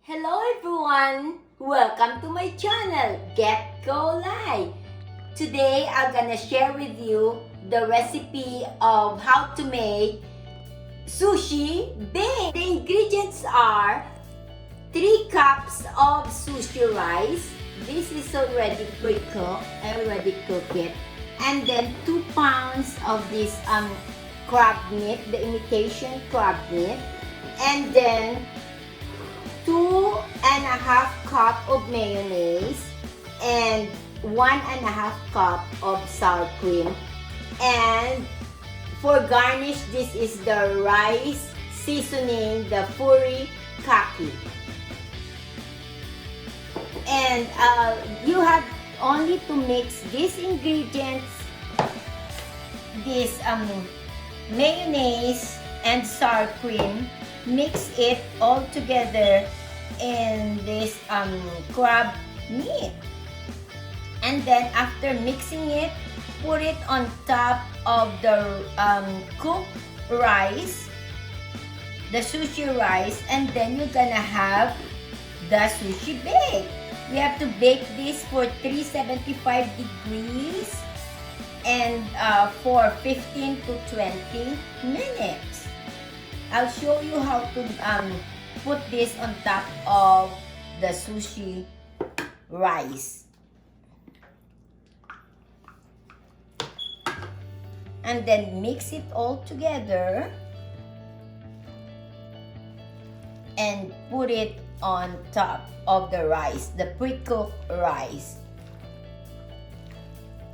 Hello everyone! Welcome to my channel, Get Go Live! Today I'm gonna share with you the recipe of how to make sushi baked. The ingredients are 3 cups of sushi rice. This is already pre-cooked. I already cooked it. And then 2 pounds of this crab meat, the imitation crab meat. And then 2.5 cup of mayonnaise and 1.5 cup of sour cream. And for garnish, this is the rice seasoning, the furi kaki. And you have only to mix these ingredients, this mayonnaise and sour cream. Mix it all together in this crab meat. And then after mixing it, put it on top of the cooked rice, the sushi rice, and then you're gonna have the sushi bake. We have to bake this for 375 degrees and for 15 to 20 minutes. I'll show you how to put this on top of the sushi rice. And then mix it all together and put it on top of the rice, the pre-cooked rice.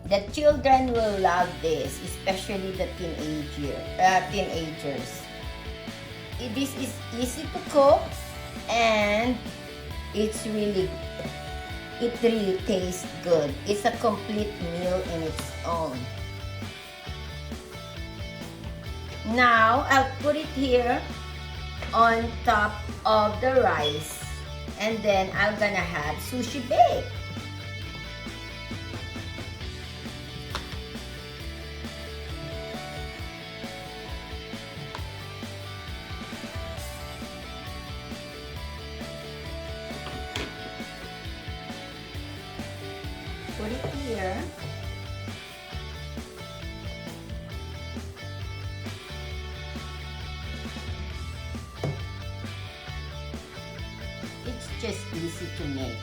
The children will love this, especially the teenagers. This is easy to cook and it really tastes good. It's a complete meal in its own. Now I'll put it here on top of the rice, and then I'm gonna have sushi bake. Put it here. It's just easy to make.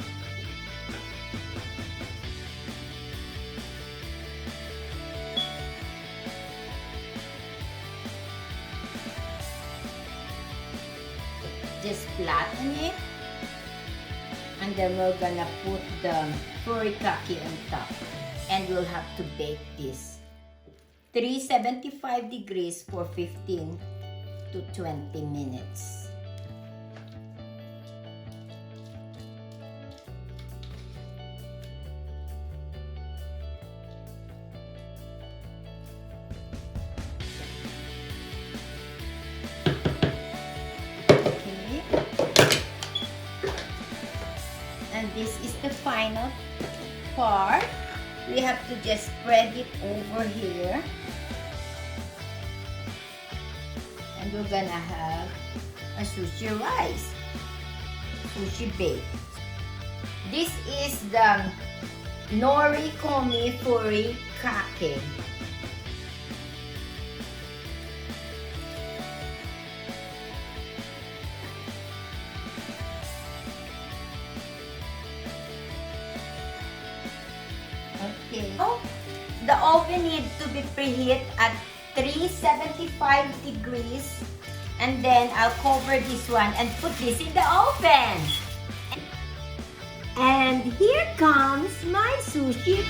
Just flatten it. And then we're gonna put the furikake on top. And we'll have to bake this 375 degrees for 15 to 20 minutes. And this is the final part. We have to just spread it over here. And we're gonna have a sushi rice, sushi bake. This is the nori komi furi kake. Okay. Oh, the oven needs to be preheat at 375 degrees. And then I'll cover this one and put this in the oven. And here comes my sushi.